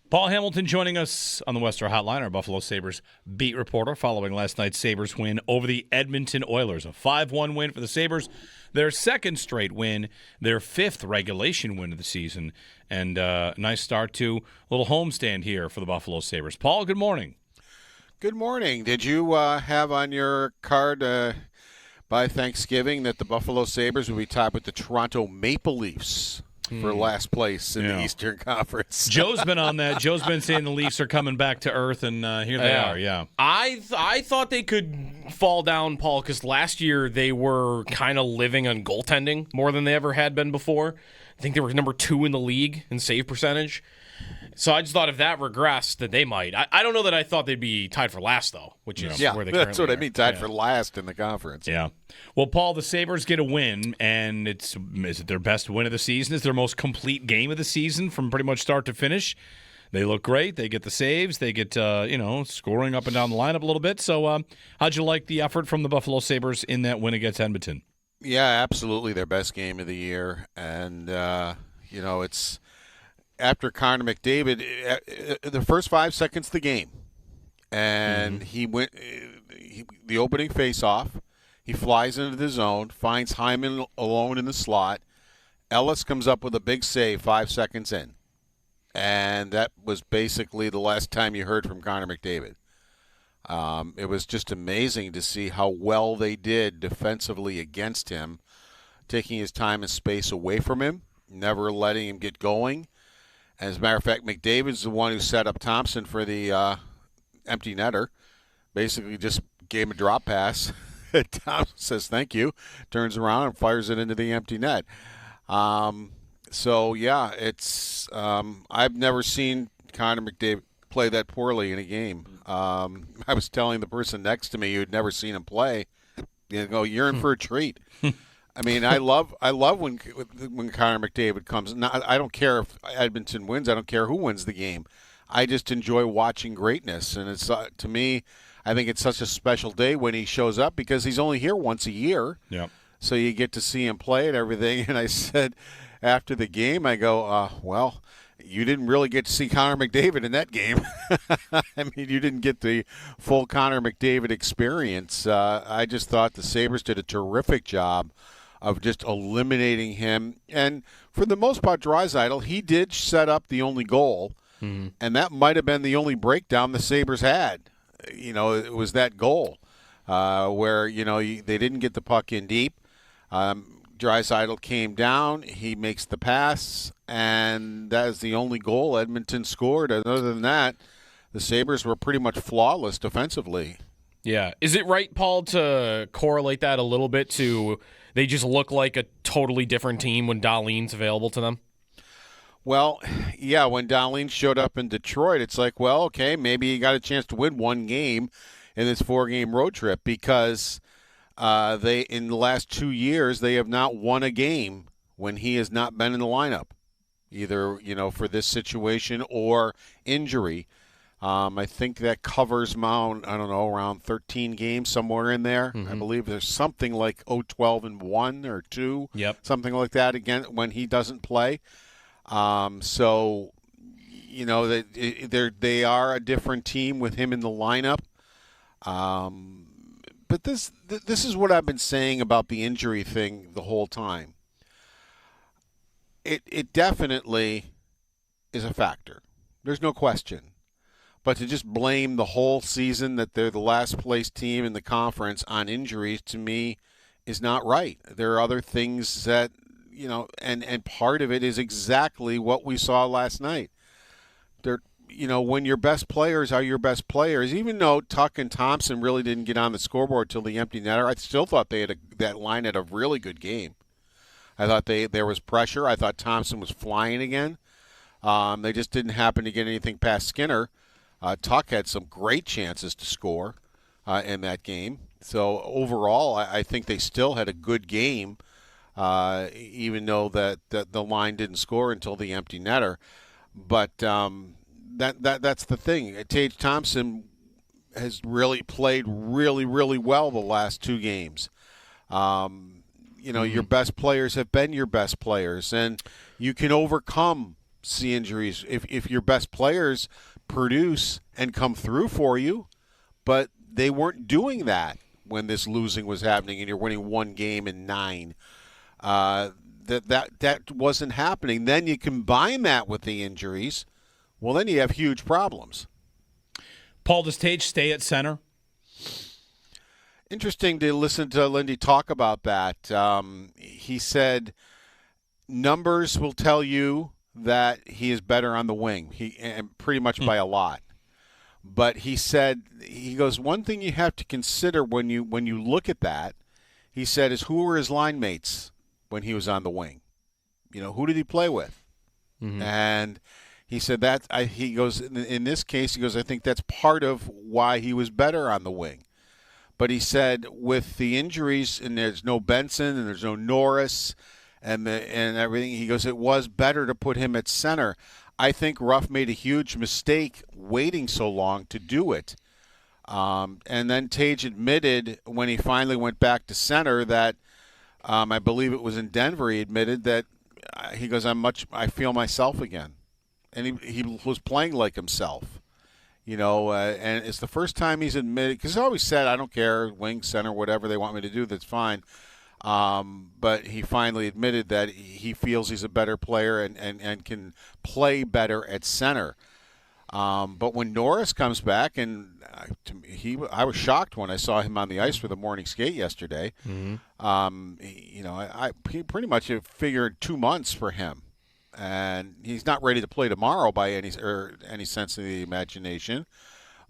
Paul Hamilton joining us on the Western Hotline, our Buffalo Sabres beat reporter, following last night's Sabres win over the Edmonton Oilers. A 5-1 win for the Sabres, their second straight win, their fifth regulation win of the season, and a nice start to a little homestand here for the Buffalo Sabres. Paul, good morning. Good morning. Did you have on your card by Thanksgiving that the Buffalo Sabres will be tied with the Toronto Maple Leafs for last place in the Eastern Conference? Joe's been on that. Joe's been saying the Leafs are coming back to earth, and here they are, yeah. I thought they could fall down, Paul, because last year they were kind of living on goaltending more than they ever had been before. I think they were number 2 in the league in save percentage. So I just thought if that regressed, that they might. I don't know that I thought they'd be tied for last, though, which is where they currently that's what are. I mean, tied for last in the conference. Yeah. Well, Paul, the Sabres get a win, and is it their best win of the season? Is it their most complete game of the season from pretty much start to finish? They look great. They get the saves. They get, scoring up and down the lineup a little bit. So how'd you like the effort from the Buffalo Sabres in that win against Edmonton? Yeah, absolutely their best game of the year. And, it's after Connor McDavid, the first 5 seconds of the game, and he went the opening face-off. He flies into the zone, finds Hyman alone in the slot. Ellis comes up with a big save 5 seconds in. And that was basically the last time you heard from Connor McDavid. It was just amazing to see how well they did defensively against him, taking his time and space away from him, never letting him get going. As a matter of fact, McDavid's the one who set up Thompson for the empty netter. Basically just gave him a drop pass. Thompson says thank you, turns around and fires it into the empty net. It's I've never seen Connor McDavid play that poorly in a game. I was telling the person next to me who'd never seen him play, you're in for a treat. I mean, I love when Connor McDavid comes. Now, I don't care if Edmonton wins. I don't care who wins the game. I just enjoy watching greatness, and it's to me, I think it's such a special day when he shows up because he's only here once a year. Yeah. So you get to see him play and everything. And I said after the game, I go, well, you didn't really get to see Connor McDavid in that game. I mean, you didn't get the full Connor McDavid experience. I just thought the Sabres did a terrific job of just eliminating him. And for the most part, Draisaitl, he did set up the only goal, and that might have been the only breakdown the Sabres had. It was that goal where, they didn't get the puck in deep. Draisaitl came down, he makes the pass, and that is the only goal Edmonton scored. Other than that, the Sabres were pretty much flawless defensively. Yeah. Is it right, Paul, to correlate that a little bit to they just look like a totally different team when Dahlin's available to them? Well, yeah, when Dahlin showed up in Detroit, it's like, well, okay, maybe he got a chance to win one game in this 4-game road trip because they in the last 2 years, they have not won a game when he has not been in the lineup, either, for this situation or injury. I think that covers around 13 games, somewhere in there. I believe there's something like 12-1 or 2, something like that again when he doesn't play. They are a different team with him in the lineup. But this is what I've been saying about the injury thing the whole time. It definitely is a factor. There's no question. But to just blame the whole season that they're the last place team in the conference on injuries, to me, is not right. There are other things that, and part of it is exactly what we saw last night. When your best players are your best players, even though Tuck and Thompson really didn't get on the scoreboard till the empty netter, I still thought that line had a really good game. I thought there was pressure. I thought Thompson was flying again. They just didn't happen to get anything past Skinner. Tuck had some great chances to score in that game. So overall, I think they still had a good game, even though that the line didn't score until the empty netter. But that's the thing. Tage Thompson has really played really, really well the last 2 games. Your best players have been your best players, and you can overcome see injuries if your best players produce and come through for you, but they weren't doing that when this losing was happening and you're winning 1 game in 9. That wasn't happening. Then you combine that with the injuries, well, then you have huge problems. Paul, does Tage stay at center? Interesting to listen to Lindy talk about that. He said numbers will tell you that he is better on the wing, and pretty much by a lot. But he goes, one thing you have to consider when you look at that, he said, is who were his line mates when he was on the wing? Who did he play with? Mm-hmm. And he said he goes, in this case, he goes, I think that's part of why he was better on the wing. But he said with the injuries, and there's no Benson and there's no Norris and everything, he goes, it was better to put him at center. I think Ruff made a huge mistake waiting so long to do it. And then Tage admitted when he finally went back to center that, I believe it was in Denver, he admitted that he goes, I feel myself again. And he was playing like himself. And it's the first time he's admitted, because he always said, I don't care, wing, center, whatever they want me to do, that's fine. But he finally admitted that he feels he's a better player and can play better at center. But when Norris comes back, and I was shocked when I saw him on the ice for the morning skate yesterday. Mm-hmm. I pretty much figured 2 months for him. And he's not ready to play tomorrow by any sense of the imagination,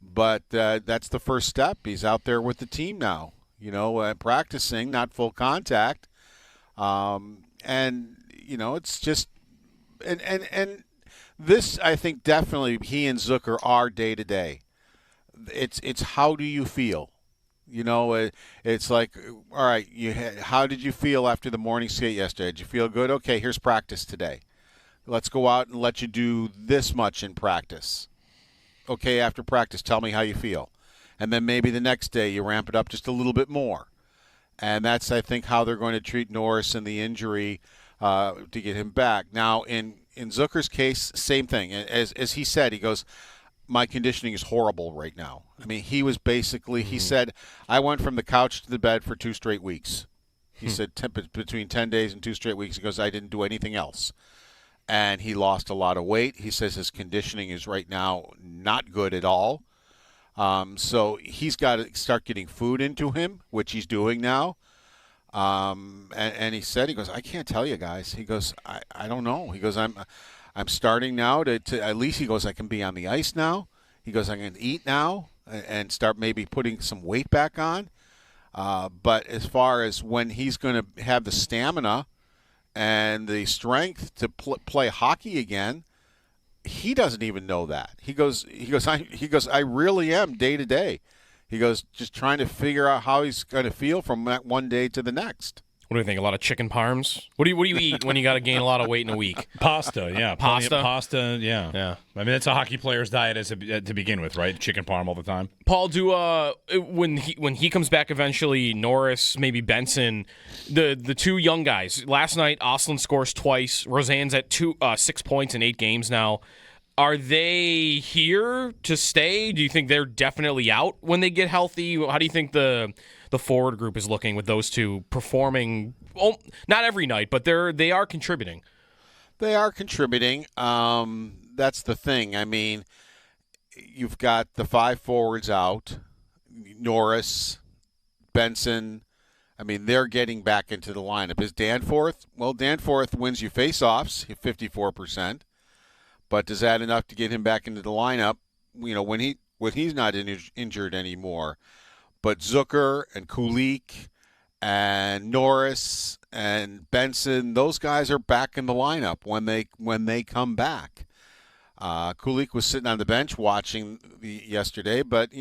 but that's the first step. He's out there with the team now, practicing, not full contact, it's just and this, I think, definitely he and Zucker are day to day. It's how do you feel? It's like, all right, how did you feel after the morning skate yesterday? Did you feel good? Okay, here's practice today. Let's go out and let you do this much in practice. Okay, after practice, tell me how you feel. And then maybe the next day you ramp it up just a little bit more. And that's, I think, how they're going to treat Norris and the injury to get him back. Now, in Zucker's case, same thing. As he said, he goes, my conditioning is horrible right now. I mean, he was basically, he said, I went from the couch to the bed for 2 straight weeks. He said between 10 days and 2 straight weeks, he goes, I didn't do anything else. And he lost a lot of weight. He says his conditioning is right now not good at all. So he's got to start getting food into him, which he's doing now. And he said, he goes, I can't tell you guys. He goes, I don't know. He goes, I'm starting now to at least, he goes, I can be on the ice now. He goes, I can eat now and start maybe putting some weight back on. But as far as when he's going to have the stamina and the strength to play hockey again, he doesn't even know that. He goes, I really am day to day. He goes, just trying to figure out how he's going to feel from that one day to the next. What do you think? A lot of chicken parms? What do you eat when you got to gain a lot of weight in a week? Pasta, yeah. Pasta, yeah. Yeah. I mean, that's a hockey player's diet to begin with, right? Chicken parm all the time. Paul, when he comes back eventually, Norris, maybe Benson, the 2 young guys. Last night, Oslin scores twice. Roseanne's at 6 points in 8 games now. Are they here to stay? Do you think they're definitely out when they get healthy? How do you think the forward group is looking with those 2 performing? Well, not every night, but they are contributing. They are contributing. That's the thing. I mean, you've got the 5 forwards out, Norris, Benson. I mean, they're getting back into the lineup. Is Danforth? Well, Danforth wins you faceoffs, 54%. But is that enough to get him back into the lineup? When he's not injured anymore. But Zucker and Kulik and Norris and Benson, those guys are back in the lineup when they come back. Kulik was sitting on the bench watching yesterday, but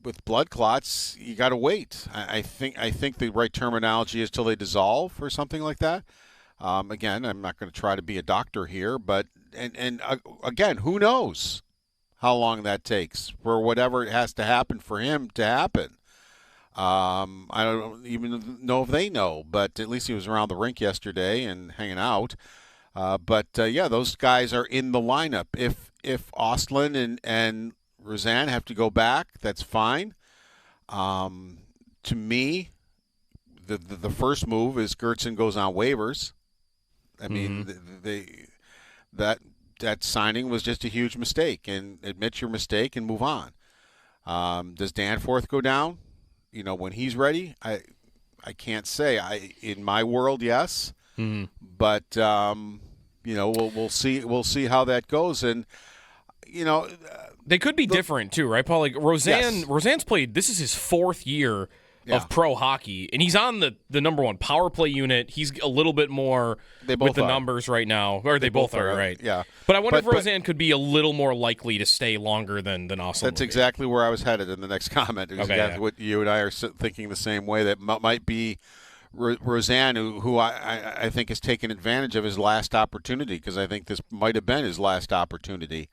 with blood clots, you got to wait. I think the right terminology is till they dissolve or something like that. Again, I'm not going to try to be a doctor here, but again, who knows how long that takes for whatever it has to happen for him to happen. I don't even know if they know, but at least he was around the rink yesterday and hanging out. But those guys are in the lineup. If Ostlund and Roseanne have to go back, that's fine. To me, the first move is Gertson goes on waivers. I mean, that signing was just a huge mistake, and admit your mistake and move on. Does Danforth go down? When he's ready, I can't say. In my world, yes, but we'll see. We'll see how that goes, and they could be different too, right, Paul? Like Roseanne, Yes. Roseanne's played. This is his 4th year of pro hockey, and he's on the number 1 power play unit. He's a little bit more with the numbers right now, or they both are, right? Yeah. But I wonder if Roseanne could be a little more likely to stay longer than Austin. That's exactly where I was headed in the next comment. Exactly what you and I are thinking the same way. That might be Roseanne, who I think has taken advantage of his last opportunity, because I think this might have been his last opportunity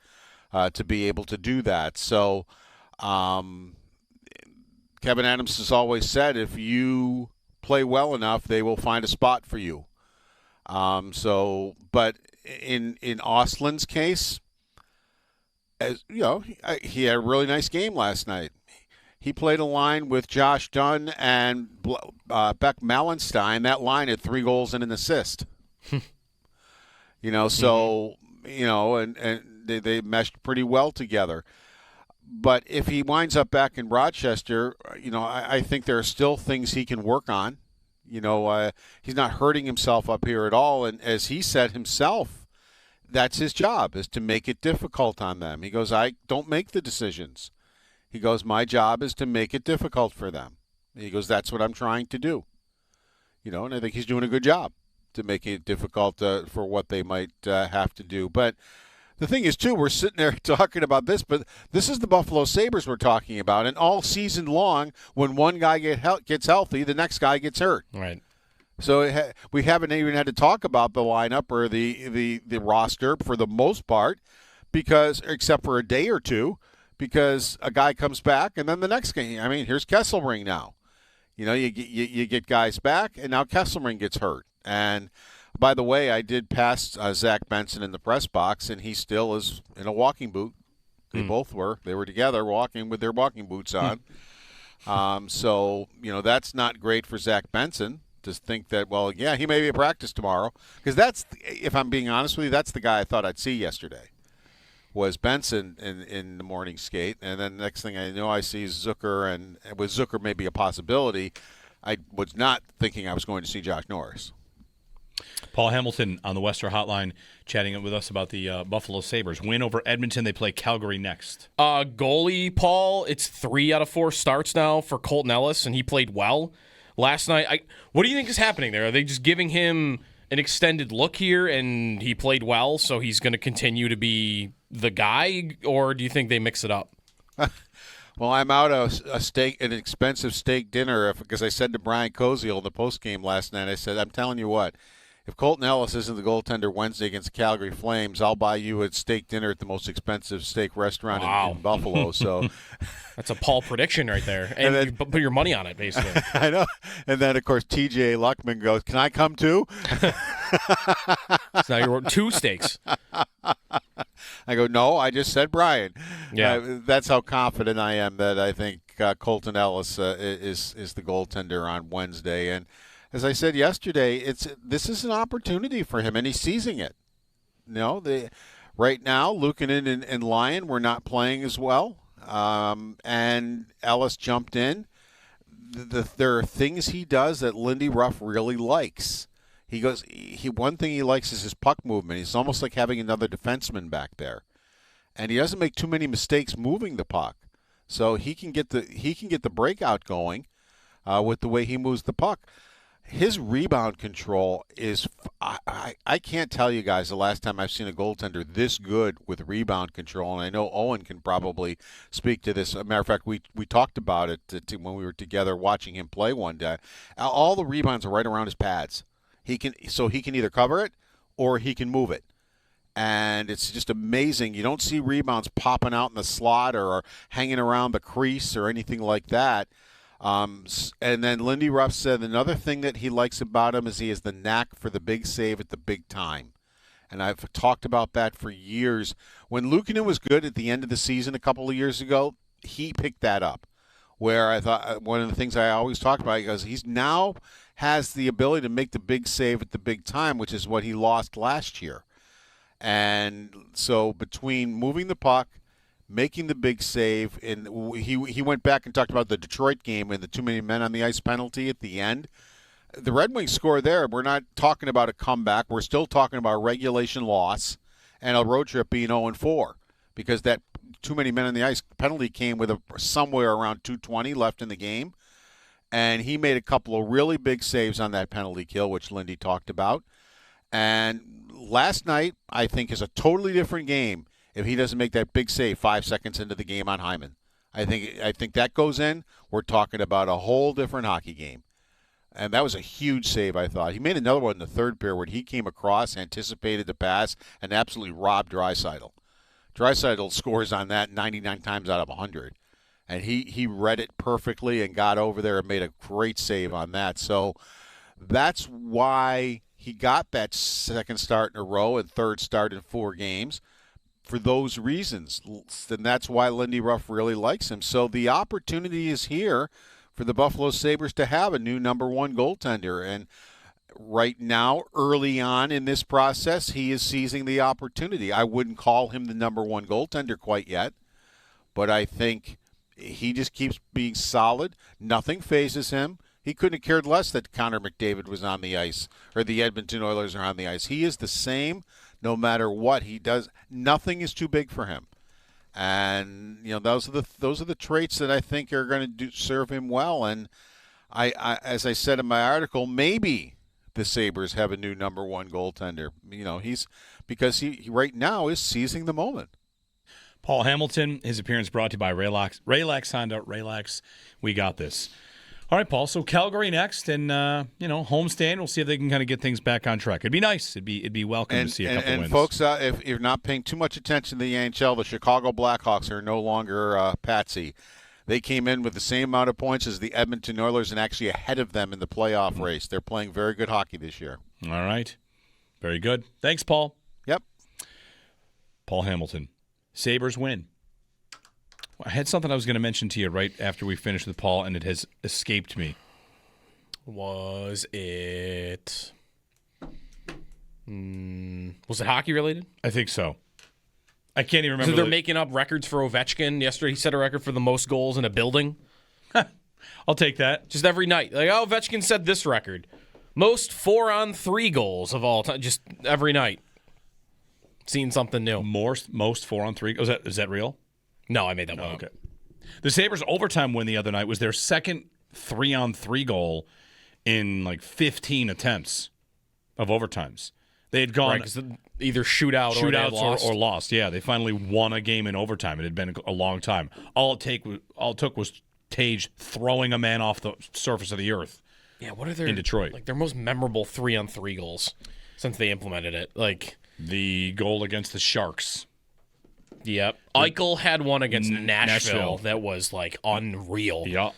to be able to do that. So Kevin Adams has always said, if you play well enough, they will find a spot for you. But in Ostlund's case, as he had a really nice game last night. He played a line with Josh Dunn and Beck Mallenstein. That line had 3 goals and an assist. So they meshed pretty well together. But if he winds up back in Rochester, I think there are still things he can work on. He's not hurting himself up here at all. And as he said himself, that's his job, is to make it difficult on them. He goes, I don't make the decisions. He goes, my job is to make it difficult for them. He goes, that's what I'm trying to do. And I think he's doing a good job to make it difficult for what they might have to do. But the thing is, too, we're sitting there talking about this, but this is the Buffalo Sabres we're talking about. And all season long, when one guy gets healthy, the next guy gets hurt. Right. So we haven't even had to talk about the lineup or the roster for the most part, except for a day or two, because a guy comes back and then the next game. I mean, here's Kesselring now. You get guys back, and now Kesselring gets hurt. And by the way, I did pass Zach Benson in the press box, and he still is in a walking boot. They both were. They were together walking with their walking boots on. So, that's not great for Zach Benson to think that, he may be at practice tomorrow. Because if I'm being honest with you, that's the guy I thought I'd see yesterday, was Benson in the morning skate. And then the next thing I know, I see Zucker, and with Zucker maybe a possibility, I was not thinking I was going to see Josh Norris. Paul Hamilton on the Western Hotline chatting with us about the Buffalo Sabres. Win over Edmonton. They play Calgary next. Goalie, Paul, it's 3 out of 4 starts now for Colton Ellis, and he played well last night. What do you think is happening there? Are they just giving him an extended look here, and he played well, so he's going to continue to be the guy, or do you think they mix it up? Well, I'm out an expensive steak dinner because I said to Brian Koziel in the postgame last night, I said, I'm telling you what, if Colton Ellis isn't the goaltender Wednesday against the Calgary Flames, I'll buy you a steak dinner at the most expensive steak restaurant in Buffalo. So that's a Paul prediction right there. And then, you put your money on it, basically. I know. And then, of course, TJ Luckman goes, can I come too? So now you're 2 steaks. I go, no, I just said Brian. Yeah. That's how confident I am that I think Colton Ellis is the goaltender on Wednesday. And as I said yesterday, this is an opportunity for him, and he's seizing it. Right now, Luukkonen and Lyon were not playing as well, and Ellis jumped in. There are things he does that Lindy Ruff really likes. One thing he likes is his puck movement. He's almost like having another defenseman back there, and he doesn't make too many mistakes moving the puck, so he can get the breakout going with the way he moves the puck. His rebound control is I can't tell you guys the last time I've seen a goaltender this good with rebound control, and I know Owen can probably speak to this. As a matter of fact, we talked about it when we were together watching him play one day. All the rebounds are right around his pads. He can either cover it or he can move it. And it's just amazing. You don't see rebounds popping out in the slot or hanging around the crease or anything like that. And then Lindy Ruff said another thing that he likes about him is he has the knack for the big save at the big time. And I've talked about that for years. When Luukkonen was good at the end of the season a couple of years ago, he picked that up. Where I thought one of the things I always talked about, because he's now has the ability to make the big save at the big time, which is what he lost last year. And so between moving the puck, making the big save, and he went back and talked about the Detroit game and the too many men on the ice penalty at the end. The Red Wings score there. We're not talking about a comeback. We're still talking about a regulation loss and a road trip being 0-4 because that too many men on the ice penalty came with somewhere around 2:20 left in the game. And he made a couple of really big saves on that penalty kill, which Lindy talked about. And last night, I think, is a totally different game if he doesn't make that big save 5 seconds into the game on Hyman. I think that goes in. We're talking about a whole different hockey game. And that was a huge save, I thought. He made another one in the third period where he came across, anticipated the pass, and absolutely robbed Draisaitl. Draisaitl scores on that 99 times out of 100. And he read it perfectly and got over there and made a great save on that. So that's why he got that second start in a row and third start in 4 games. For those reasons. And that's why Lindy Ruff really likes him. So the opportunity is here for the Buffalo Sabres to have a new number one goaltender. And right now, early on in this process, he is seizing the opportunity. I wouldn't call him the number one goaltender quite yet, but I think he just keeps being solid. Nothing phases him. He couldn't have cared less that Connor McDavid was on the ice or the Edmonton Oilers are on the ice. He is the same no matter what he does. Nothing is too big for him. And those are the traits that I think are going to serve him well. And I as I said in my article, maybe the Sabres have a new number one goaltender. Because he right now is seizing the moment. Paul Hamilton, his appearance brought to you by Raylax Honda. Raylax, we got this. All right, Paul. So Calgary next, and homestand. We'll see if they can kind of get things back on track. It'd be nice. It'd be welcome to see a couple wins. And folks, if you're not paying too much attention to the NHL, the Chicago Blackhawks are no longer patsy. They came in with the same amount of points as the Edmonton Oilers and actually ahead of them in the playoff race. They're playing very good hockey this year. All right, very good. Thanks, Paul. Yep. Paul Hamilton. Sabres win. I had something I was going to mention to you right after we finished with Paul, and it has escaped me. Was it hockey related? I think so. I can't even remember. So they're making up records for Ovechkin. Yesterday he set a record for the most goals in a building. I'll take that. Just every night. Like, Ovechkin set this record. Most 4-on-3 goals of all time. Just every night. Seeing something new. Most 4-on-3. Is that real? No, I made that one up. Okay. The Sabres' overtime win the other night was their second 3-on-3 goal in like 15 attempts of overtimes. They had gone either shootouts or lost. Yeah, they finally won a game in overtime. It had been a long time. All it took was Tage throwing a man off the surface of the earth. Yeah, what are their in Detroit? Like their most memorable 3-on-3 goals since they implemented it? Like the goal against the Sharks. Yep. Eichel had one against Nashville that was like unreal. Yep.